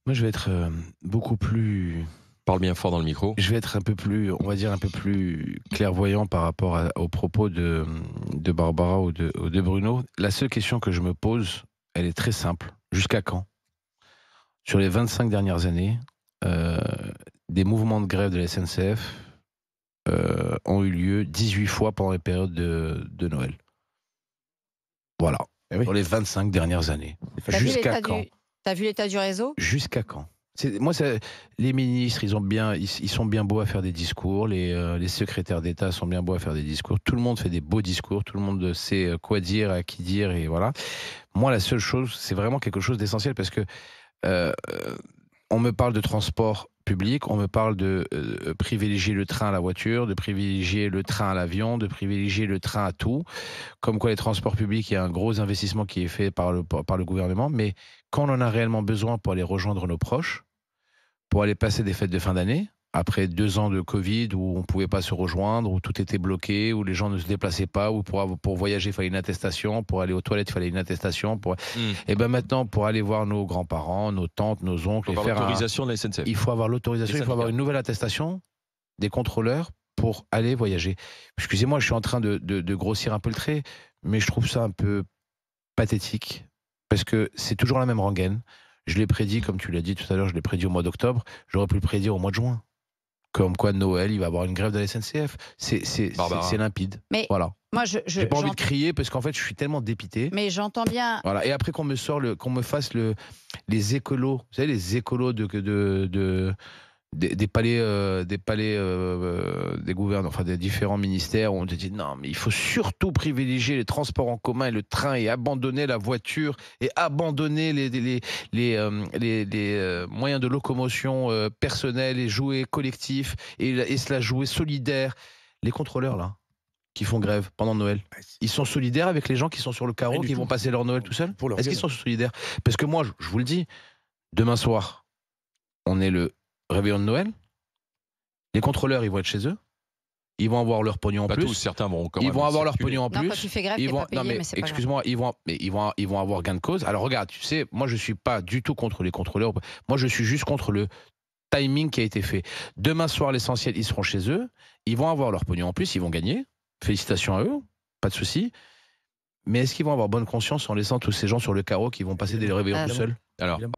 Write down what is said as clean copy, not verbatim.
Moi, je vais être beaucoup plus. Parle bien fort dans le micro. Je vais être un peu plus, on va dire, un peu plus clairvoyant par rapport aux propos de Barbara ou de Bruno. La seule question que je me pose, elle est très simple. Jusqu'à quand? Sur les 25 dernières années, euh, des mouvements de grève de la SNCF ont eu lieu 18 fois pendant les périodes de Noël. Voilà. Eh oui. Sur les 25 dernières années. C'est T'as vu facile. Jusqu'à l'état quand? du, t'as vu l'état du réseau? Jusqu'à quand? Moi, les ministres, ils sont bien beaux à faire des discours. Les secrétaires d'État sont bien beaux à faire des discours. Tout le monde fait des beaux discours. Tout le monde sait quoi dire, à qui dire, et voilà. Moi, la seule chose, c'est vraiment quelque chose d'essentiel parce que euh, euh, on me parle de transport public, on me parle de privilégier le train à la voiture, de privilégier le train à l'avion, de privilégier le train à tout. Comme quoi les transports publics, il y a un gros investissement qui est fait par le gouvernement, mais quand on en a réellement besoin pour aller rejoindre nos proches, pour aller passer des fêtes de fin d'année, après 2 ans de Covid où on ne pouvait pas se rejoindre, où tout était bloqué, où les gens ne se déplaçaient pas, où pour voyager, il fallait une attestation, pour aller aux toilettes, il fallait une attestation. Et ben maintenant, pour aller voir nos grands-parents, nos tantes, nos oncles, Il faut avoir l'autorisation de la SNCF. il faut avoir l'autorisation, Des il faut avoir syndicats. une nouvelle attestation des contrôleurs pour aller voyager. Excusez-moi, je suis en train de grossir un peu le trait, mais je trouve ça un peu pathétique, parce que c'est toujours la même rengaine. Je l'ai prédit, comme tu l'as dit tout à l'heure, je l'ai prédit au mois d'octobre, j'aurais pu le prédire au mois de juin. Comme quoi Noël, il va y avoir une grève de la SNCF. Barbara. C'est limpide. Mais Voilà. moi, J'ai pas envie de crier parce qu'en fait, je suis tellement dépité. mais j'entends bien. Voilà. Et après qu'on me fasse les écolos, vous savez, les écolos des palais des gouvernements, enfin des différents ministères où on te dit non, mais il faut surtout privilégier les transports en commun et le train et abandonner la voiture et abandonner les moyens de locomotion personnels et jouer collectif et cela jouer solidaire. Les contrôleurs là qui font grève pendant Noël, ils sont solidaires avec les gens qui sont sur le carreau, Rien du qui tout. vont passer leur Noël tout seuls? Pour leur Est-ce qu'ils gueule. sont solidaires? Parce que moi, je vous le dis, demain soir, on est le réveillon de Noël. Les contrôleurs, ils vont être chez eux. Ils vont avoir leur pognon en Pas plus. tous, certains vont quand Ils même vont avoir leur circuler. pognon en Non, plus. quand tu fais grève, Ils t'es vont, pas payé, non mais mais c'est pas grave. excuse-moi, ils vont avoir gain de cause. Alors regarde, tu sais, moi je suis pas du tout contre les contrôleurs. Moi je suis juste contre le timing qui a été fait. Demain soir, l'essentiel, ils seront chez eux. Ils vont avoir leur pognon en plus. Ils vont gagner. Félicitations à eux. Pas de souci. Mais est-ce qu'ils vont avoir bonne conscience en laissant tous ces gens sur le carreau qui vont passer des réveillons tout Évidemment. seuls? Alors, Évidemment.